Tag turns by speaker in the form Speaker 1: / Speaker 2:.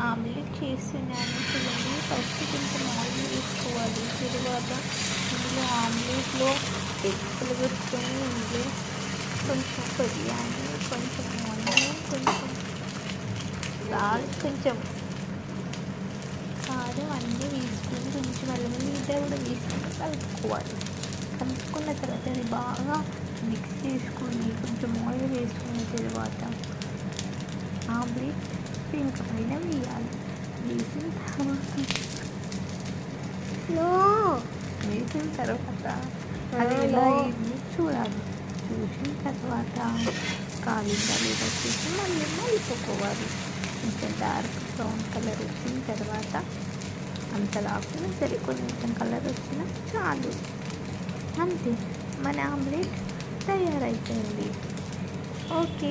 Speaker 1: Omelette చేస్తున్నాను చూడండి. First కొంచెం ఆయిల్ వేసుకోవాలి. తర్వాత ఇందులో ఆమ్లెట్లో ఎగ్గులు పెట్టుకొని ఇందులో కొంచెం బిర్యానీ, కొంచెం ఆనియన్, కొంచెం సాల్ట్, కొంచెం కారం అన్నీ వేసుకొని కొంచెం అల్లం వెల్లిగడ్డ కూడా వేసుకొని కలుపుకోవాలి. కలుపుకున్న తర్వాత అది బాగా మిక్స్ చేసుకొని కొంచెం ఆయిల్ వేసుకున్న తర్వాత ఆమ్లెట్ పెంక పైన వేయాలి. వేసిన తర్వాత వేసిన తర్వాత అది ఎలా అయింది చూడాలి. చూసిన తర్వాత కాలిందా లేదా చూసి మళ్ళీ మళ్ళీపోవాలి. కొంచెం డార్క్ బ్రౌన్ కలర్ వచ్చిన తర్వాత అంత రాకుండా సరే కొంచెం కలర్ వచ్చినా చాలు. అంతే, మన ఆమ్లెట్ తయారైపోయింది. ఓకే.